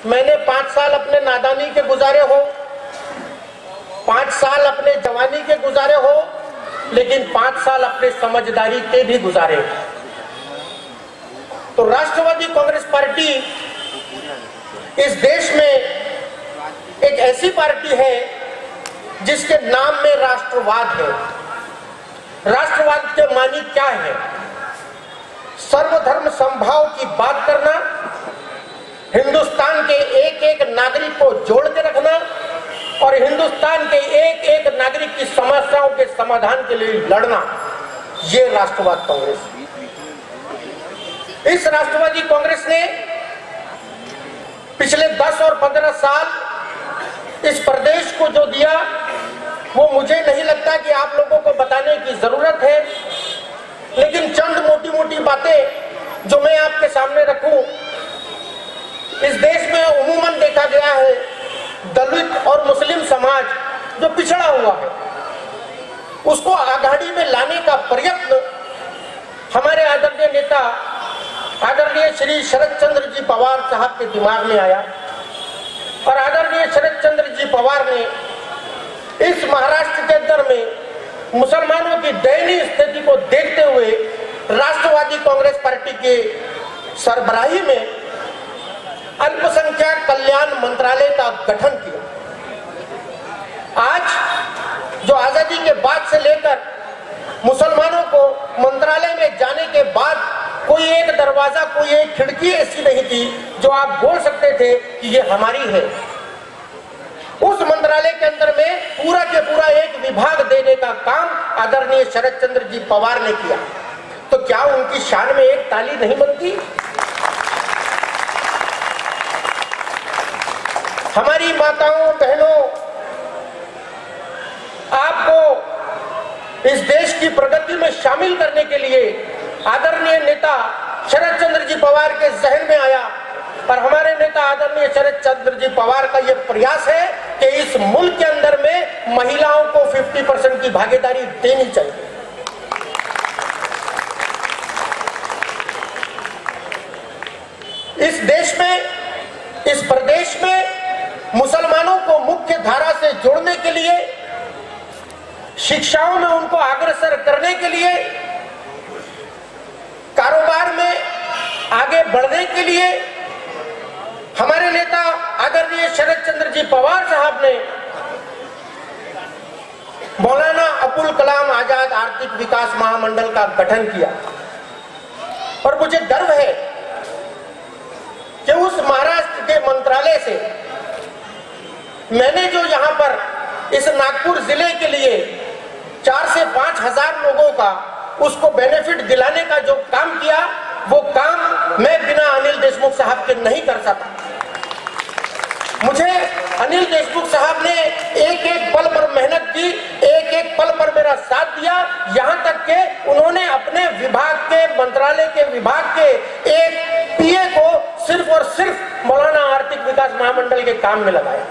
मैंने 5 साल अपने नादानी के गुजारे हो, 5 साल अपने जवानी के गुजारे हो, लेकिन 5 साल अपने समझदारी के भी गुजारे। तो राष्ट्रवादी कांग्रेस पार्टी इस देश में एक ऐसी पार्टी है जिसके नाम में राष्ट्रवाद है। राष्ट्रवाद के मानी क्या है? सर्वधर्म समभाव की बात करना, हिंदुस्तान के एक एक नागरिक को जोड़ के रखना और हिंदुस्तान के एक एक नागरिक की समस्याओं के समाधान के लिए लड़ना, ये राष्ट्रवाद कांग्रेस। इस राष्ट्रवादी कांग्रेस ने पिछले 10 और 15 साल इस प्रदेश को जो दिया, वो मुझे नहीं लगता कि आप लोगों को बताने की जरूरत है, लेकिन चंद मोटी मोटी बातें जो मैं आपके सामने रखूं। इस देश में उमूमन देखा गया है दलित और मुस्लिम समाज जो पिछड़ा हुआ है, उसको आघाड़ी में लाने का प्रयत्न हमारे आदरणीय नेता आदरणीय श्री शरद चंद्र जी पवार साहब के दिमाग में आया और आदरणीय शरद चंद्र जी पवार ने इस महाराष्ट्र के अंदर में मुसलमानों की दयनीय स्थिति को देखते हुए राष्ट्रवादी कांग्रेस पार्टी के सरबराही में अल्पसंख्यक कल्याण मंत्रालय का गठन किया। आज जो आजादी के बाद से लेकर मुसलमानों को मंत्रालय में जाने के बाद कोई एक दरवाजा, कोई एक खिड़की ऐसी नहीं थी जो आप बोल सकते थे कि ये हमारी है। उस मंत्रालय के अंदर में पूरा के पूरा एक विभाग देने का काम आदरणीय शरद चंद्र जी पवार ने किया। तो क्या उनकी शान में एक ताली नहीं बनती? हमारी माताओं बहनों, आपको इस देश की प्रगति में शामिल करने के लिए आदरणीय नेता शरद चंद्र जी पवार के जहन में आया और हमारे नेता आदरणीय शरद चंद्र जी पवार का यह प्रयास है कि इस मुल्क के अंदर में महिलाओं को 50% की भागीदारी देनी चाहिए। इस देश में, इस प्रदेश में मुसलमानों को मुख्य धारा से जोड़ने के लिए, शिक्षाओं में उनको अग्रसर करने के लिए, कारोबार में आगे बढ़ने के लिए हमारे नेता आदरणीय शरद चंद्र जी पवार साहब ने मौलाना अबुल कलाम आजाद आर्थिक विकास महामंडल का गठन किया। और मुझे गर्व है कि उस महाराष्ट्र के मंत्रालय से मैंने जो यहां पर इस नागपुर जिले के लिए 4 से 5 हजार लोगों का उसको बेनिफिट दिलाने का जो काम किया, वो काम मैं बिना अनिल देशमुख साहब के नहीं कर सकता। मुझे अनिल देशमुख साहब ने एक एक पल पर मेहनत की, एक एक पल पर मेरा साथ दिया, यहां तक कि उन्होंने अपने विभाग के, मंत्रालय के विभाग के एक पीए को सिर्फ और सिर्फ मौलाना आर्थिक विकास महामंडल के काम में लगाया।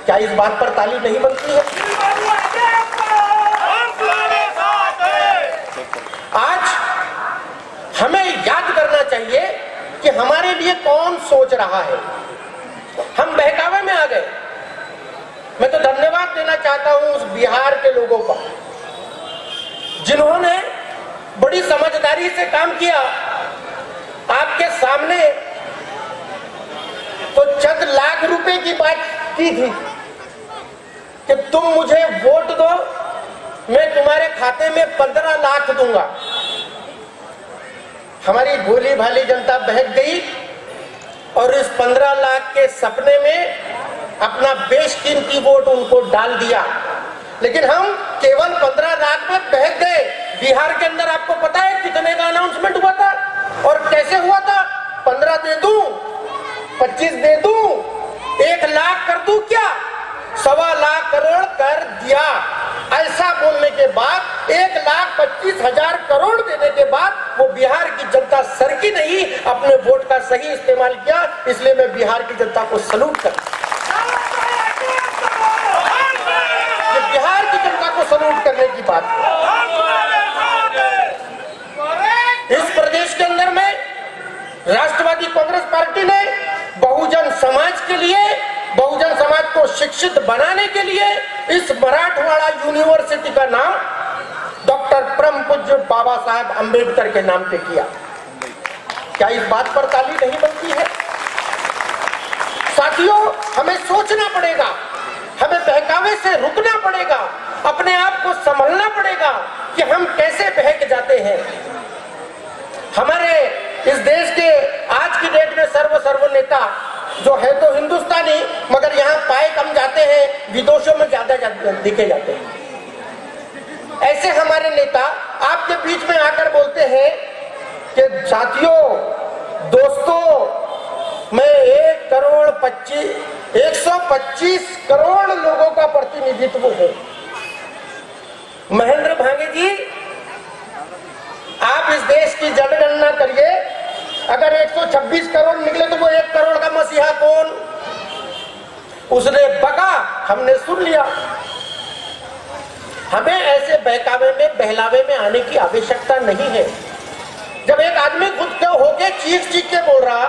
क्या इस बात पर ताली नहीं बनती है? आज हमें याद करना चाहिए कि हमारे लिए कौन सोच रहा है। हम बहकावे में आ गए। मैं तो धन्यवाद देना चाहता हूं उस बिहार के लोगों का जिन्होंने बड़ी समझदारी से काम किया। आपके सामने तो चंद लाख रुपए की बात की थी कि तुम मुझे वोट दो, मैं तुम्हारे खाते में 15 लाख दूंगा। हमारी भोली भाली जनता बहक गई और इस 15 लाख के सपने में अपना बेशकीमती वोट उनको डाल दिया। लेकिन हम केवल 15 लाख में बहक गए। बिहार के अंदर आपको पता है कितने का अनाउंसमेंट हुआ था और कैसे हुआ था? 15 दे दूं, 25 दे दूं, 1 लाख कर दूं, क्या 1.25 लाख करोड़ कर दिया। ऐसा बोलने के बाद 1,25,000 करोड़ देने के बाद वो बिहार की जनता सरकी नहीं, अपने वोट का सही इस्तेमाल किया। इसलिए मैं बिहार की जनता को सलूट करता हूं। बिहार की जनता को सलूट करने की बात है। इस प्रदेश के अंदर में राष्ट्रवादी कांग्रेस पार्टी ने बहुजन समाज के के लिए, बहुजन समाज को शिक्षित बनाने के लिए इस मराठवाड़ा यूनिवर्सिटी का नाम डॉक्टर परम पूज्य बाबा साहेब अंबेडकर के नाम पे किया। क्या इस बात पर ताली नहीं बनती है? साथियों, हमें सोचना पड़ेगा, हमें बहकावे से रुकना पड़ेगा, अपने आप को संभलना पड़ेगा कि हम कैसे बहक जाते हैं। हमारे इस देश के आज की डेट में सर्व नेता जो है तो हिंदुस्तानी, मगर यहाँ पाए कम जाते हैं, विदेशों में ज्यादा दिखे जाते हैं। ऐसे हमारे नेता आपके बीच में आकर बोलते हैं कि साथियों, दोस्तों, मैं 125 करोड़ लोगों का प्रतिनिधित्व हूं। महेंद्र भांगे जी, आप इस देश की जनगणना करिए, अगर 126 करोड़ निकले तो वो 1 करोड़ का मसीहा कौन? उसने बका, हमने सुन लिया। हमें ऐसे बहकावे में, बहलावे में आने की आवश्यकता नहीं है। जब एक आदमी खुद के होके चीख के बोल रहा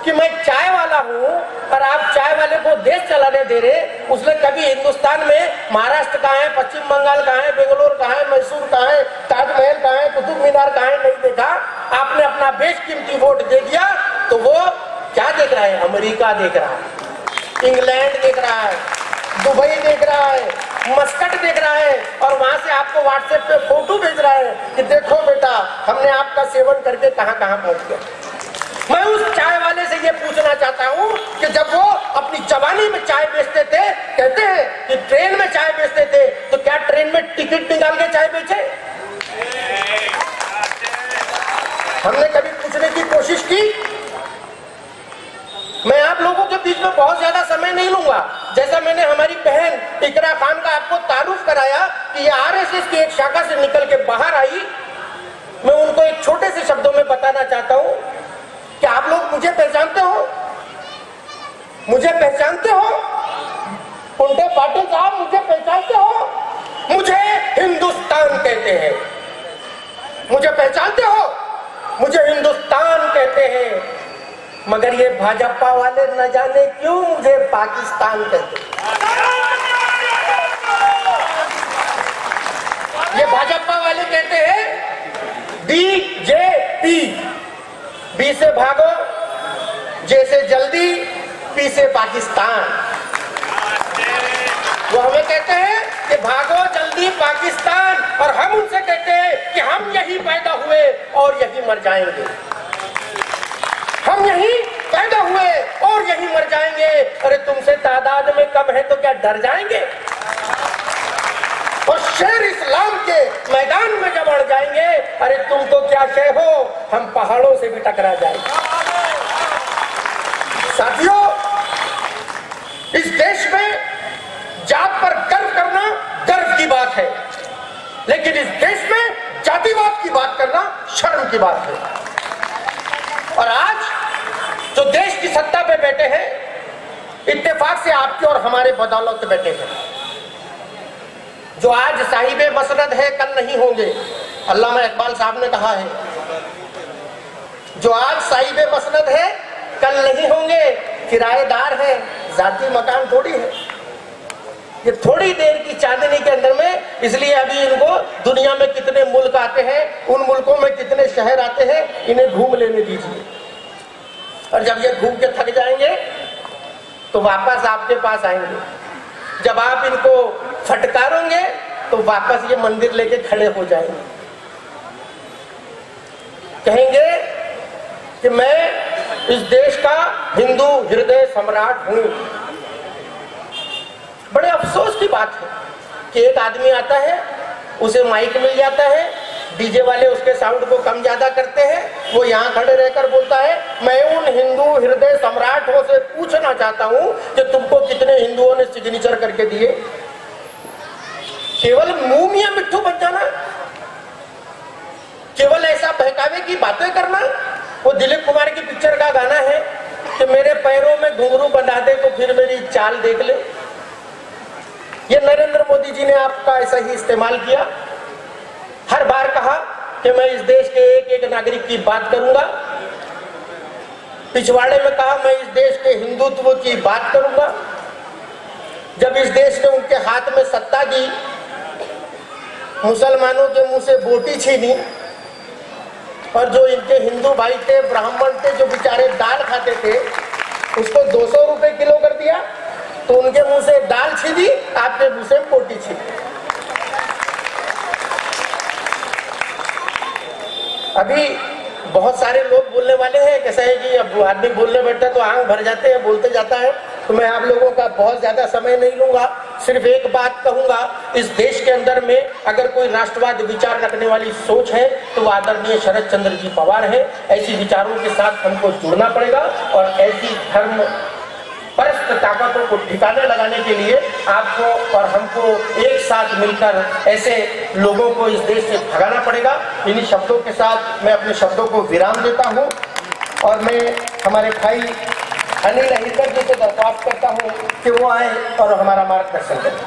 कि मैं चाय वाला हूं और आप चाय वाले को देश चलाने दे रहे, उसने कभी हिंदुस्तान में महाराष्ट्र कहाँ है, पश्चिम बंगाल कहाँ है, बेंगलोर कहाँ है, मैसूर कहाँ है, ताजमहल कहाँ है, कुतुब मीनार कहाँ है, नहीं देखा। आपने अपना बेशकीमती वोट दे दिया तो वो क्या देख रहा है? अमेरिका देख रहा है, इंग्लैंड देख रहा है, दुबई देख रहा है, मस्कट देख रहा है, और वहां से आपको व्हाट्सएप पे फोटो भेज रहा है कि देखो बेटा, हमने आपका सेवन करके कहां कहां पहुंच गया। मैं उस चाय वाले से ये पूछना चाहता हूं कि जब वो अपनी जवानी में चाय बेचते थे, कहते हैं कि ट्रेन में चाय बेचते थे, तो क्या ट्रेन में टिकट निकाल के चाय बेचे? हमने कभी पूछने की कोशिश की? मैं आप लोगों के बीच में बहुत ज्यादा समय नहीं लूंगा। जैसा मैंने हमारी बहन इकरा खान का आपको तारुफ कराया कि ये आरएसएस की एक शाखा से निकल के बाहर आई, मैं उनको एक छोटे से शब्दों में बताना चाहता हूं कि आप लोग मुझे पहचानते हो? मुझे पहचानते हो? कुंटे पाटिल साहब, मुझे पहचानते हो? मुझे हिंदुस्तान कहते हैं। मुझे पहचानते हो? मुझे हिंदुस्तान कहते हैं। मगर ये भाजपा वाले न जाने क्यों मुझे पाकिस्तान कहते हैं। ये भाजपा वाले कहते हैं बीजेपी, बी से भागो, जे से जल्दी, पी से पाकिस्तान। वो हमें कहते हैं कि भागो जल्दी पाकिस्तान, और हम उनसे कहते हैं कि हम यही पैदा हुए और यही मर जाएंगे। हम यही पैदा हुए और यही मर जाएंगे। अरे तुमसे तादाद में कम है तो क्या डर जाएंगे? और शेर इस्लाम के मैदान में जब अड़ जाएंगे, अरे तुम तो क्या शय हो, हम पहाड़ों से भी टकरा जाएंगे। साथियों, इस देश में जात पर गर्व करना गर्व की बात है, लेकिन इस देश में जातिवाद की बात करना शर्म की बात है। और आज जो देश की सत्ता पे बैठे हैं, इत्तेफाक से आपके और हमारे बदौलत बैठे हैं। जो आज साहिबे मसनद है, कल नहीं होंगे। अल्लामा इकबाल साहब ने कहा है, जो आज साहिबे मसनद है, कल नहीं होंगे। किराएदार है, जाती मकान थोड़ी है। ये थोड़ी देर की चांदनी के अंदर में, इसलिए अभी इनको दुनिया में कितने मुल्क आते हैं, उन मुल्कों में कितने शहर आते हैं, इन्हें घूम लेने दीजिए। और जब ये घूम के थक जाएंगे तो वापस आपके पास आएंगे। जब आप इनको फटकारोगे तो वापस ये मंदिर लेके खड़े हो जाएंगे, कहेंगे कि मैं इस देश का हिंदू हृदय सम्राट हूं। बड़े अफसोस की बात है कि एक आदमी आता है, उसे माइक मिल जाता है, डीजे वाले उसके साउंड को कम ज्यादा करते हैं, वो यहाँ खड़े रहकर बोलता है, मैं उन हिंदू हृदय सम्राटों से पूछना चाहता हूं कि तुमको कितने हिंदुओं ने सिग्नेचर करके दिए। केवल मुंह मियां मिट्ठू बन जाना, केवल ऐसा बहकावे की बातें करना। वो दिलीप कुमार की पिक्चर का गाना है कि मेरे पैरों में घुंघरू बंधा दे तो फिर मेरी चाल देख ले। ये नरेंद्र मोदी जी ने आपका ऐसा ही इस्तेमाल किया। हर बार कहा कि मैं इस देश के एक एक नागरिक की बात करूंगा। पिछवाड़े में कहा मैं इस देश के हिंदुत्व की बात करूंगा। जब इस देश ने उनके हाथ में सत्ता दी, मुसलमानों के मुंह से बोटी छीनी और जो इनके हिंदू भाई थे, ब्राह्मण थे, जो बेचारे दाल खाते थे, उसको 200 रुपए किलो कर दिया, तो उनके मुंह से दाल छीनी, आपके मुंह से बोटी छीनी। अभी बहुत सारे लोग बोलने वाले हैं, कैसा है कि अब आदमी बोलने बैठता है तो आंख भर जाते हैं, बोलते जाता है, तो मैं आप लोगों का बहुत ज्यादा समय नहीं लूंगा। सिर्फ एक बात कहूंगा, इस देश के अंदर में अगर कोई राष्ट्रवाद विचार रखने वाली सोच है तो वो आदरणीय शरद चंद्र जी पवार है। ऐसी विचारों के साथ हमको जुड़ना पड़ेगा और ऐसी धर्म परस्त ताकतों को ठिकाने लगाने के लिए आपको और हमको एक साथ मिलकर ऐसे लोगों को इस देश से भगाना पड़ेगा। इन्हीं शब्दों के साथ मैं अपने शब्दों को विराम देता हूं और मैं हमारे भाई अनिल अहिरकर जी को दरख्वास्त करता हूं कि वो आए और हमारा मार्गदर्शन करें।